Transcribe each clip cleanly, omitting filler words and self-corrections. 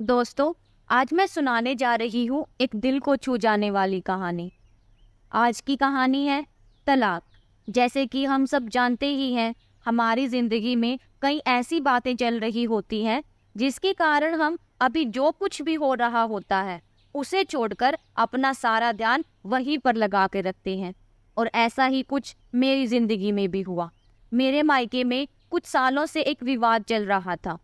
दोस्तों, आज मैं सुनाने जा रही हूँ एक दिल को छू जाने वाली कहानी। आज की कहानी है तलाक। जैसे कि हम सब जानते ही हैं, हमारी ज़िंदगी में कई ऐसी बातें चल रही होती हैं जिसके कारण हम अभी जो कुछ भी हो रहा होता है उसे छोड़कर अपना सारा ध्यान वहीं पर लगा के रखते हैं। और ऐसा ही कुछ मेरी ज़िंदगी में भी हुआ। मेरे मायके में कुछ सालों से एक विवाद चल रहा था।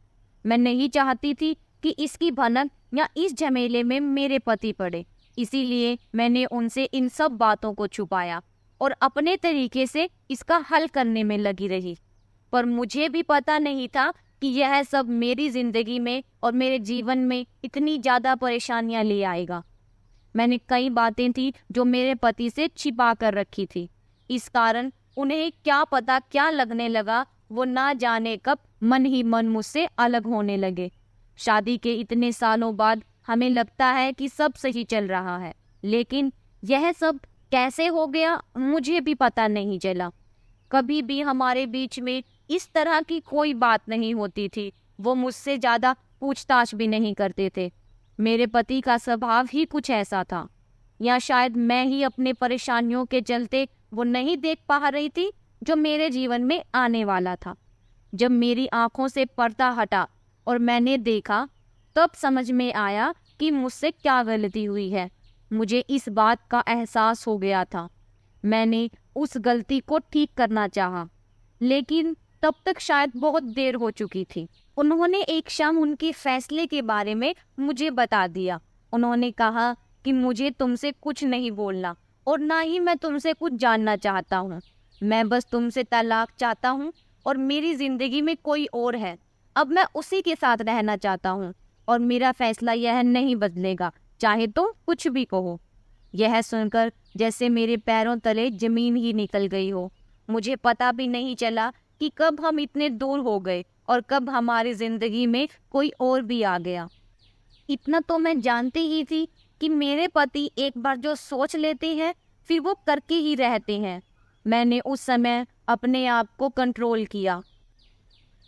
मैं नहीं चाहती थी कि इसकी भनक या इस झमेले में मेरे पति पड़े, इसीलिए मैंने उनसे इन सब बातों को छुपाया और अपने तरीके से इसका हल करने में लगी रही। पर मुझे भी पता नहीं था कि यह सब मेरी जिंदगी में और मेरे जीवन में इतनी ज़्यादा परेशानियां ले आएगा। मैंने कई बातें थी जो मेरे पति से छिपा कर रखी थी। इस कारण उन्हें क्या पता क्या लगने लगा, वो ना जाने कब मन ही मन मुझसे अलग होने लगे। शादी के इतने सालों बाद हमें लगता है कि सब सही चल रहा है, लेकिन यह सब कैसे हो गया मुझे भी पता नहीं चला। कभी भी हमारे बीच में इस तरह की कोई बात नहीं होती थी। वो मुझसे ज़्यादा पूछताछ भी नहीं करते थे। मेरे पति का स्वभाव ही कुछ ऐसा था, या शायद मैं ही अपने परेशानियों के चलते वो नहीं देख पा रही थी जो मेरे जीवन में आने वाला था। जब मेरी आंखों से पर्दा हटा और मैंने देखा, तब समझ में आया कि मुझसे क्या गलती हुई है। मुझे इस बात का एहसास हो गया था। मैंने उस गलती को ठीक करना चाहा, लेकिन तब तक शायद बहुत देर हो चुकी थी। उन्होंने एक शाम उनके फैसले के बारे में मुझे बता दिया। उन्होंने कहा कि मुझे तुमसे कुछ नहीं बोलना और ना ही मैं तुमसे कुछ जानना चाहता हूँ। मैं बस तुमसे तलाक चाहता हूँ और मेरी जिंदगी में कोई और है। अब मैं उसी के साथ रहना चाहता हूँ और मेरा फैसला यह नहीं बदलेगा, चाहे तुम कुछ भी कहो। यह सुनकर जैसे मेरे पैरों तले जमीन ही निकल गई हो। मुझे पता भी नहीं चला कि कब हम इतने दूर हो गए और कब हमारी जिंदगी में कोई और भी आ गया। इतना तो मैं जानती ही थी कि मेरे पति एक बार जो सोच लेते हैं फिर वो करके ही रहते हैं। मैंने उस समय अपने आप को कंट्रोल किया।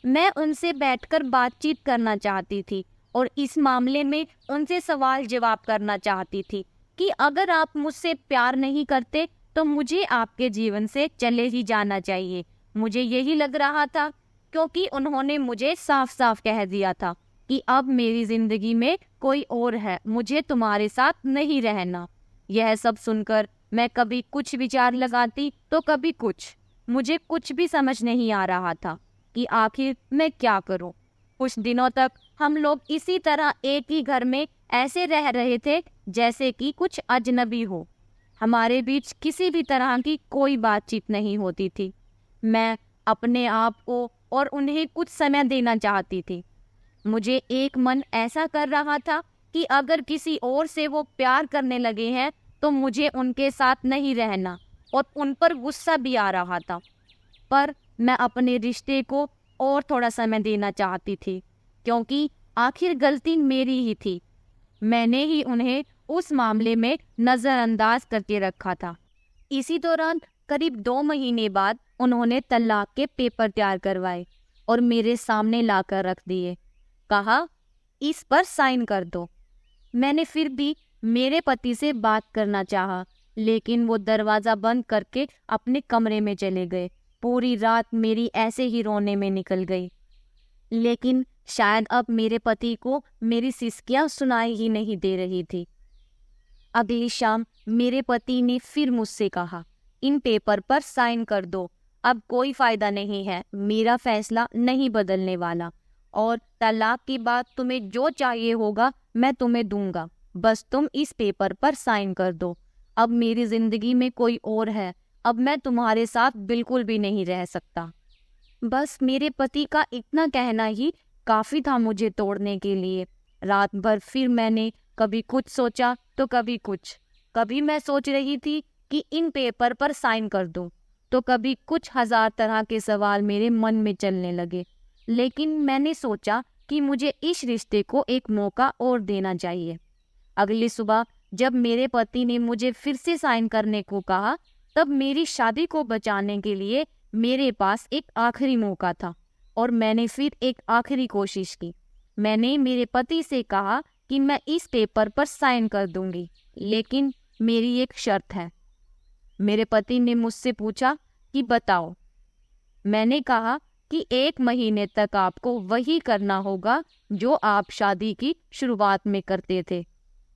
मैं उनसे बैठकर बातचीत करना चाहती थी और इस मामले में उनसे सवाल जवाब करना चाहती थी कि अगर आप मुझसे प्यार नहीं करते तो मुझे आपके जीवन से चले ही जाना चाहिए। मुझे यही लग रहा था, क्योंकि उन्होंने मुझे साफ साफ कह दिया था कि अब मेरी जिंदगी में कोई और है, मुझे तुम्हारे साथ नहीं रहना। यह सब सुनकर मैं कभी कुछ विचार लगाती तो कभी कुछ। मुझे कुछ भी समझ नहीं आ रहा था कि आखिर मैं क्या करूं। कुछ दिनों तक हम लोग इसी तरह एक ही घर में ऐसे रह रहे थे जैसे कि कुछ अजनबी हो। हमारे बीच किसी भी तरह की कोई बातचीत नहीं होती थी। मैं अपने आप को और उन्हें कुछ समय देना चाहती थी। मुझे एक मन ऐसा कर रहा था कि अगर किसी और से वो प्यार करने लगे हैं तो मुझे उनके साथ नहीं रहना, और उन पर गुस्सा भी आ रहा था। पर मैं अपने रिश्ते को और थोड़ा समय देना चाहती थी, क्योंकि आखिर गलती मेरी ही थी। मैंने ही उन्हें उस मामले में नज़रअंदाज करके रखा था। इसी दौरान करीब 2 महीने बाद उन्होंने तलाक के पेपर तैयार करवाए और मेरे सामने लाकर रख दिए। कहा, इस पर साइन कर दो। मैंने फिर भी मेरे पति से बात करना चाहा, लेकिन वो दरवाज़ा बंद करके अपने कमरे में चले गए। पूरी रात मेरी ऐसे ही रोने में निकल गई। लेकिन शायद अब मेरे पति को मेरी सिसकियां सुनाई ही नहीं दे रही थी। अगली शाम मेरे पति ने फिर मुझसे कहा, इन पेपर पर साइन कर दो। अब कोई फायदा नहीं है, मेरा फैसला नहीं बदलने वाला, और तलाक की बात तुम्हें जो चाहिए होगा मैं तुम्हें दूंगा। बस तुम इस पेपर पर साइन कर दो। अब मेरी जिंदगी में कोई और है। अब मैं तुम्हारे साथ बिल्कुल भी नहीं रह सकता। बस मेरे पति का इतना कहना ही काफी था मुझे तोड़ने के लिए। रात भर फिर मैंने कभी कुछ सोचा तो कभी कुछ। कभी मैं सोच रही थी कि इन पेपर पर साइन कर दूं, तो कभी कुछ हजार तरह के सवाल मेरे मन में चलने लगे। लेकिन मैंने सोचा कि मुझे इस रिश्ते को एक मौका और देना चाहिए। अगली सुबह जब मेरे पति ने मुझे फिर से साइन करने को कहा, तब मेरी शादी को बचाने के लिए मेरे पास एक आखिरी मौका था और मैंने फिर एक आखिरी कोशिश की। मैंने मेरे पति से कहा कि मैं इस पेपर पर साइन कर दूंगी, लेकिन मेरी एक शर्त है। मेरे पति ने मुझसे पूछा कि बताओ। मैंने कहा कि 1 महीने तक आपको वही करना होगा जो आप शादी की शुरुआत में करते थे।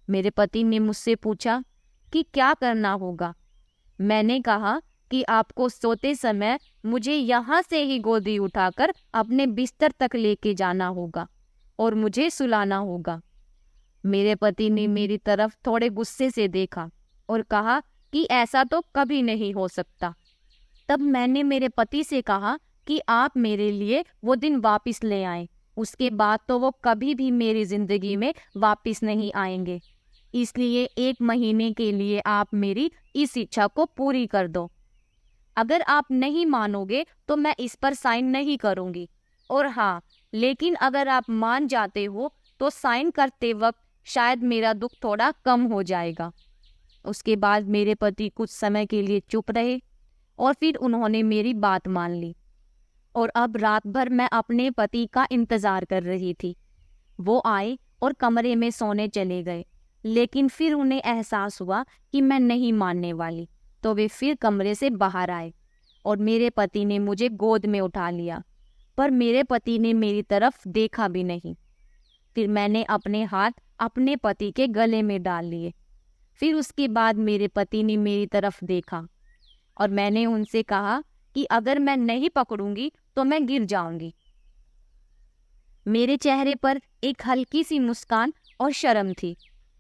मेरे पति ने मुझसे पूछा कि क्या करना होगा। मैंने कहा कि आपको सोते समय मुझे यहाँ से ही गोदी उठाकर अपने बिस्तर तक लेके जाना होगा और मुझे सुलाना होगा। मेरे पति ने मेरी तरफ थोड़े गुस्से से देखा और कहा कि ऐसा तो कभी नहीं हो सकता। तब मैंने मेरे पति से कहा कि आप मेरे लिए वो दिन वापस ले आएं। उसके बाद तो वो कभी भी मेरी ज़िंदगी में वापस नहीं आएंगे। इसलिए 1 महीने के लिए आप मेरी इस इच्छा को पूरी कर दो। अगर आप नहीं मानोगे तो मैं इस पर साइन नहीं करूँगी। और हाँ, लेकिन अगर आप मान जाते हो तो साइन करते वक्त शायद मेरा दुख थोड़ा कम हो जाएगा। उसके बाद मेरे पति कुछ समय के लिए चुप रहे और फिर उन्होंने मेरी बात मान ली। और अब रात भर मैं अपने पति का इंतज़ार कर रही थी। वो आए और कमरे में सोने चले गए, लेकिन फिर उन्हें एहसास हुआ कि मैं नहीं मानने वाली, तो वे फिर कमरे से बाहर आए और मेरे पति ने मुझे गोद में उठा लिया, पर मेरे पति ने मेरी तरफ देखा भी नहीं। फिर मैंने अपने हाथ अपने पति के गले में डाल लिए। फिर उसके बाद मेरे पति ने मेरी तरफ देखा और मैंने उनसे कहा कि अगर मैं नहीं पकड़ूंगी तो मैं गिर जाऊंगी। मेरे चेहरे पर एक हल्की सी मुस्कान और शर्म थी।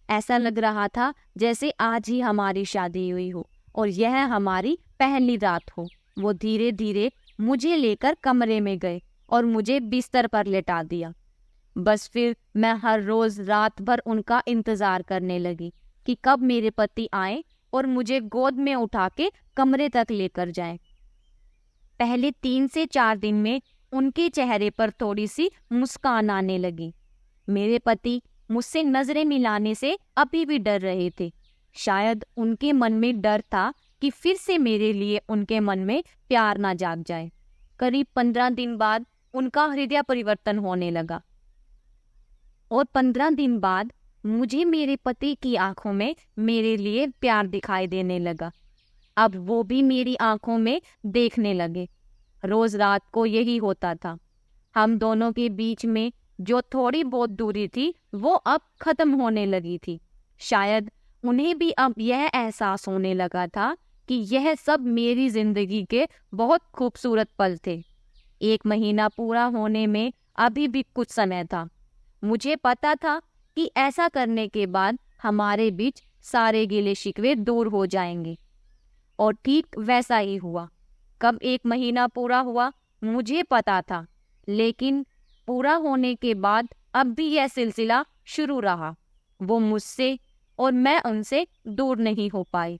ऐसा लग रहा था जैसे आज ही हमारी शादी हुई हो और यह हमारी पहली रात हो। वो धीरे धीरे मुझे लेकर कमरे में गए और मुझे बिस्तर पर लेटा दिया। बस फिर मैं हर रोज़ रात भर उनका इंतज़ार करने लगी कि कब मेरे पति आए और मुझे गोद में उठा के कमरे तक लेकर जाएं। पहले 3 से 4 दिन में उनके चेहरे पर थोड़ी सी मुस्कान आने लगी। मेरे पति मुझसे नजरें मिलाने से अभी भी डर रहे थे। शायद उनके मन में डर था कि फिर से मेरे लिए उनके मन में प्यार ना जाग जाए। करीब 15 दिन बाद उनका हृदय परिवर्तन होने लगा और 15 दिन बाद मुझे मेरे पति की आंखों में मेरे लिए प्यार दिखाई देने लगा। अब वो भी मेरी आंखों में देखने लगे। रोज रात को यही होता था। हम दोनों के बीच में जो थोड़ी बहुत दूरी थी वो अब खत्म होने लगी थी। शायद उन्हें भी अब यह एहसास होने लगा था कि यह सब मेरी जिंदगी के बहुत खूबसूरत पल थे। 1 महीना पूरा होने में अभी भी कुछ समय था। मुझे पता था कि ऐसा करने के बाद हमारे बीच सारे गिले शिकवे दूर हो जाएंगे। और ठीक वैसा ही हुआ। कब 1 महीना पूरा हुआ मुझे पता था, लेकिन पूरा होने के बाद अब भी यह सिलसिला शुरू रहा। वो मुझसे और मैं उनसे दूर नहीं हो पाई।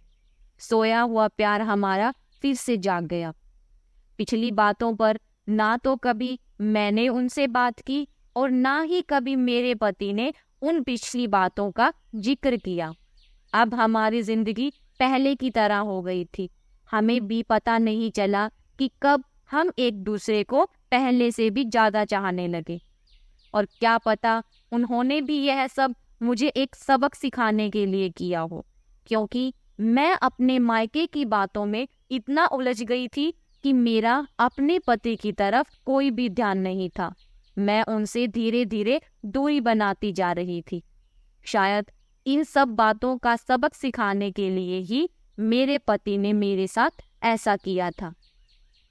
सोया हुआ प्यार हमारा फिर से जाग गया। पिछली बातों पर ना तो कभी मैंने उनसे बात की और ना ही कभी मेरे पति ने उन पिछली बातों का जिक्र किया। अब हमारी जिंदगी पहले की तरह हो गई थी। हमें भी पता नहीं चला कि कब हम एक दूसरे को पहले से भी ज़्यादा चाहने लगे। और क्या पता उन्होंने भी यह सब मुझे एक सबक सिखाने के लिए किया हो, क्योंकि मैं अपने मायके की बातों में इतना उलझ गई थी कि मेरा अपने पति की तरफ कोई भी ध्यान नहीं था। मैं उनसे धीरे धीरे दूरी बनाती जा रही थी। शायद इन सब बातों का सबक सिखाने के लिए ही मेरे पति ने मेरे साथ ऐसा किया था।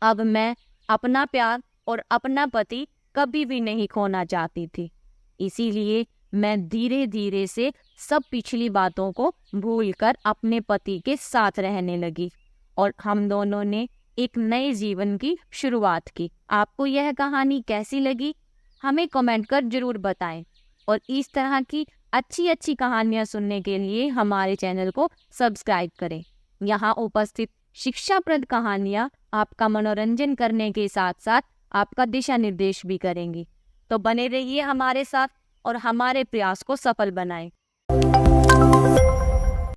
अब मैं अपना प्यार और अपना पति कभी भी नहीं खोना चाहती थी। इसीलिए मैं धीरे धीरे से सब पिछली बातों को भूलकर अपने पति के साथ रहने लगी और हम दोनों ने एक नए जीवन की शुरुआत की। आपको यह कहानी कैसी लगी हमें कमेंट कर जरूर बताएं और इस तरह की अच्छी अच्छी कहानियां सुनने के लिए हमारे चैनल को सब्सक्राइब करें। यहाँ उपस्थित शिक्षाप्रद कहानियाँ आपका मनोरंजन करने के साथ साथ आपका दिशा निर्देश भी करेंगी। तो बने रहिए हमारे साथ और हमारे प्रयास को सफल बनाएं।